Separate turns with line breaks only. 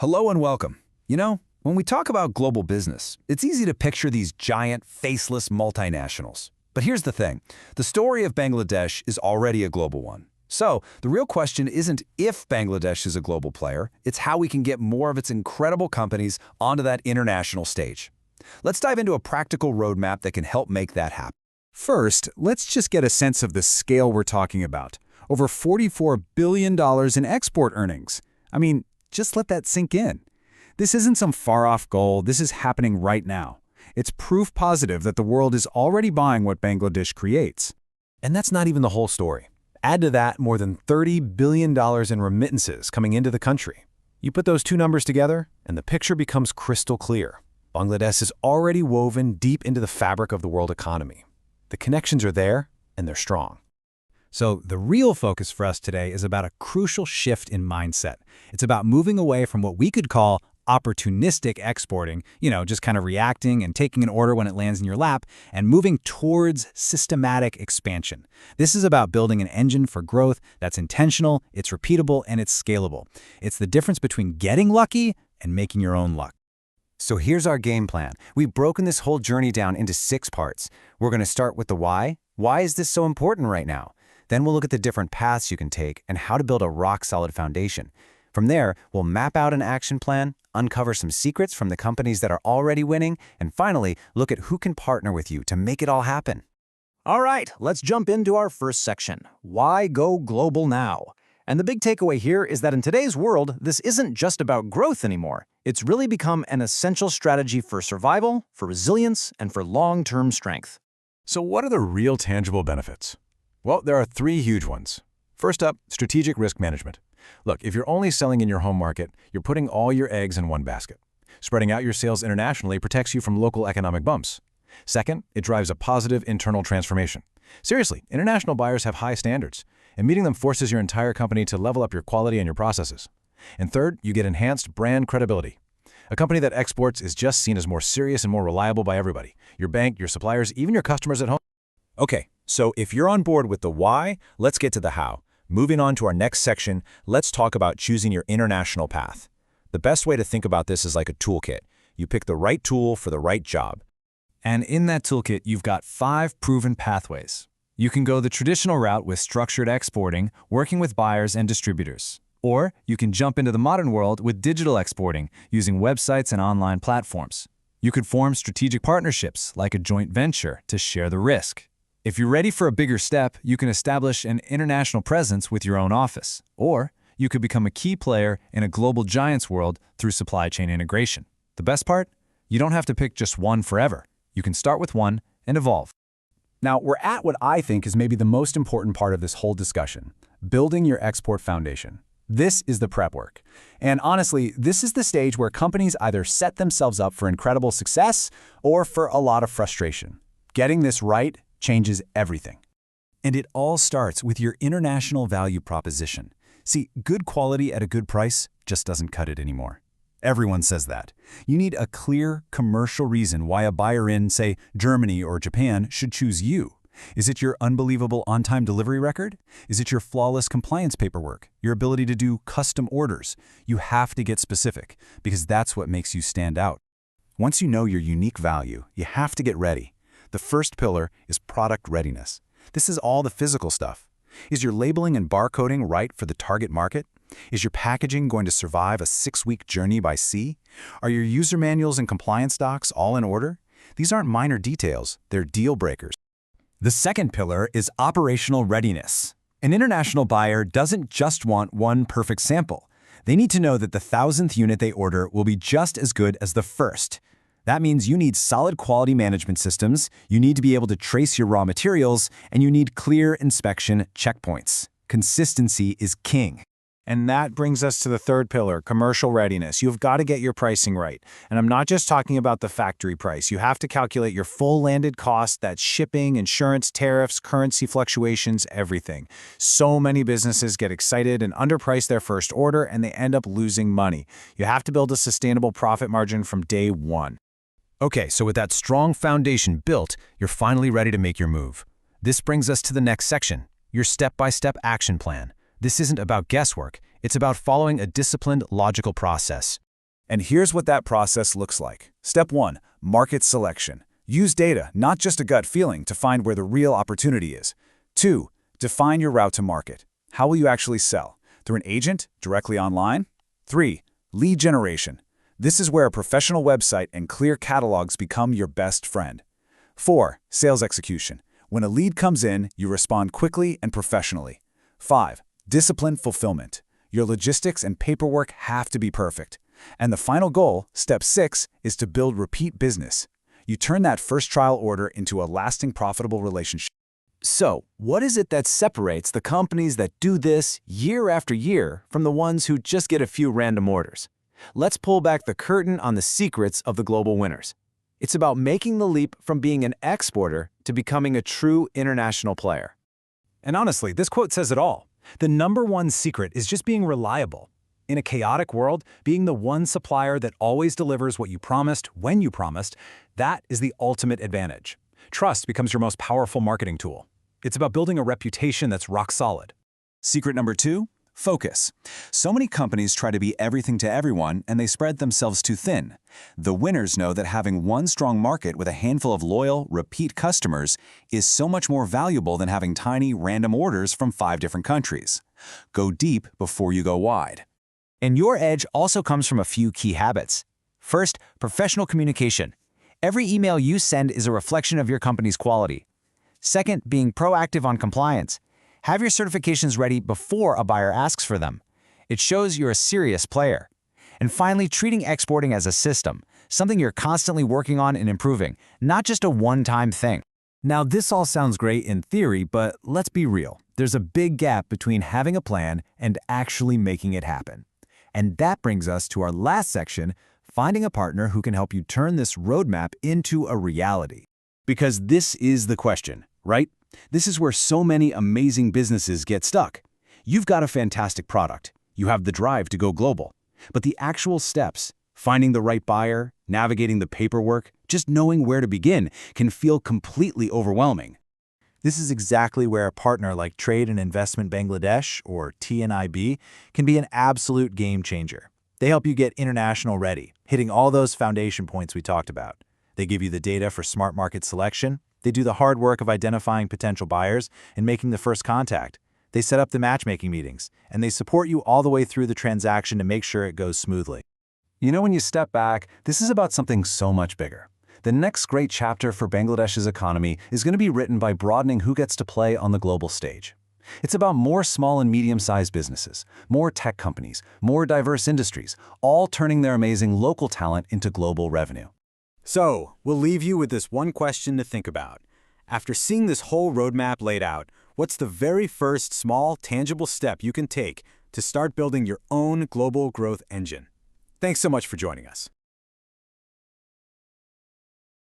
Hello and welcome. When we talk about global business, it's easy to picture these giant, faceless multinationals. But here's the thing. The story of Bangladesh is already a global one. So, the real question isn't if Bangladesh is a global player, it's how we can get more of its incredible companies onto that international stage. Let's dive into a practical roadmap that can help make that happen.
First, let's just get a sense of the scale we're talking about. Over $44 billion in export earnings. Just let that sink in. This isn't some far-off goal, this is happening right now. It's proof positive that the world is already buying what Bangladesh creates.
And that's not even the whole story. Add to that more than $30 billion in remittances coming into the country. You put those two numbers together, and the picture becomes crystal clear. Bangladesh is already woven deep into the fabric of the world economy. The connections are there, and they're strong.
So the real focus for us today is about a crucial shift in mindset. It's about moving away from what we could call opportunistic exporting, just kind of reacting and taking an order when it lands in your lap, and moving towards systematic expansion. This is about building an engine for growth that's intentional, it's repeatable, and it's scalable. It's the difference between getting lucky and making your own luck.
So here's our game plan. We've broken this whole journey down into 6 parts. We're going to start with the why. Why is this so important right now? Then we'll look at the different paths you can take and how to build a rock-solid foundation. From there, we'll map out an action plan, uncover some secrets from the companies that are already winning, and finally, look at who can partner with you to make it all happen.
All right, let's jump into our first section. Why go global now? And the big takeaway here is that in today's world, this isn't just about growth anymore. It's really become an essential strategy for survival, for resilience, and for long-term strength.
So what are the real tangible benefits? Well, there are 3 huge ones. First up, strategic risk management. Look, if you're only selling in your home market, you're putting all your eggs in one basket. Spreading out your sales internationally protects you from local economic bumps. Second, it drives a positive internal transformation. Seriously, international buyers have high standards, and meeting them forces your entire company to level up your quality and your processes. And third, you get enhanced brand credibility. A company that exports is just seen as more serious and more reliable by everybody. Your bank, your suppliers, even your customers at home.
Okay, so if you're on board with the why, let's get to the how. Moving on to our next section, let's talk about choosing your international path. The best way to think about this is like a toolkit. You pick the right tool for the right job.
And in that toolkit, you've got 5 proven pathways. You can go the traditional route with structured exporting, working with buyers and distributors. Or you can jump into the modern world with digital exporting, using websites and online platforms. You could form strategic partnerships, like a joint venture, to share the risk. If you're ready for a bigger step, you can establish an international presence with your own office. Or you could become a key player in a global giants world through supply chain integration. The best part? You don't have to pick just one forever. You can start with one and evolve. Now, we're at what I think is maybe the most important part of this whole discussion, building your export foundation. This is the prep work. And honestly, this is the stage where companies either set themselves up for incredible success or for a lot of frustration. Getting this right changes everything. And it all starts with your international value proposition. See, good quality at a good price just doesn't cut it anymore. Everyone says that. You need a clear commercial reason why a buyer in, say, Germany or Japan should choose you. Is it your unbelievable on-time delivery record? Is it your flawless compliance paperwork? Your ability to do custom orders? You have to get specific, because that's what makes you stand out. Once you know your unique value, you have to get ready. The first pillar is product readiness. This is all the physical stuff. Is your labeling and barcoding right for the target market? Is your packaging going to survive a 6-week journey by sea? Are your user manuals and compliance docs all in order? These aren't minor details, they're deal breakers. The second pillar is operational readiness. An international buyer doesn't just want one perfect sample. They need to know that the 1,000th unit they order will be just as good as the first. That means you need solid quality management systems, you need to be able to trace your raw materials, and you need clear inspection checkpoints. Consistency is king.
And that brings us to the third pillar, commercial readiness. You've got to get your pricing right. And I'm not just talking about the factory price. You have to calculate your full landed cost, that's shipping, insurance, tariffs, currency fluctuations, everything. So many businesses get excited and underprice their first order, and they end up losing money. You have to build a sustainable profit margin from day one.
Okay, so with that strong foundation built, you're finally ready to make your move. This brings us to the next section, your step-by-step action plan. This isn't about guesswork, it's about following a disciplined, logical process.
And here's what that process looks like. Step 1, market selection. Use data, not just a gut feeling, to find where the real opportunity is. 2, define your route to market. How will you actually sell? Through an agent? Directly online? 3, lead generation. This is where a professional website and clear catalogs become your best friend. 4, sales execution. When a lead comes in, you respond quickly and professionally. 5, disciplined fulfillment. Your logistics and paperwork have to be perfect. And the final goal, step 6, is to build repeat business. You turn that first trial order into a lasting, profitable relationship.
So, what is it that separates the companies that do this year after year from the ones who just get a few random orders? Let's pull back the curtain on the secrets of the global winners. It's about making the leap from being an exporter to becoming a true international player.
And honestly, this quote says it all. The #1 secret is just being reliable. In a chaotic world, being the one supplier that always delivers what you promised when you promised, that is the ultimate advantage. Trust becomes your most powerful marketing tool. It's about building a reputation that's rock solid. Secret number 2, focus. So many companies try to be everything to everyone, and they spread themselves too thin. The winners know that having one strong market with a handful of loyal, repeat customers is so much more valuable than having tiny, random orders from 5 different countries. Go deep before you go wide.
And your edge also comes from a few key habits. First, professional communication. Every email you send is a reflection of your company's quality. Second, being proactive on compliance. Have your certifications ready before a buyer asks for them. It shows you're a serious player. And finally, treating exporting as a system, something you're constantly working on and improving, not just a one-time thing.
Now, this all sounds great in theory, but let's be real. There's a big gap between having a plan and actually making it happen. And that brings us to our last section, finding a partner who can help you turn this roadmap into a reality. Because this is the question, right? This is where so many amazing businesses get stuck. You've got a fantastic product. You have the drive to go global. But the actual steps, finding the right buyer, navigating the paperwork, just knowing where to begin, can feel completely overwhelming.
This is exactly where a partner like Trade and Investment Bangladesh, or TNIB, can be an absolute game changer. They help you get international ready, hitting all those foundation points we talked about. They give you the data for smart market selection. They do the hard work of identifying potential buyers and making the first contact. They set up the matchmaking meetings, and they support you all the way through the transaction to make sure it goes smoothly.
You know, when you step back, this is about something so much bigger. The next great chapter for Bangladesh's economy is going to be written by broadening who gets to play on the global stage. It's about more small and medium-sized businesses, more tech companies, more diverse industries, all turning their amazing local talent into global revenue.
So, we'll leave you with this one question to think about. After seeing this whole roadmap laid out, what's the very first small, tangible step you can take to start building your own global growth engine? Thanks so much for joining us.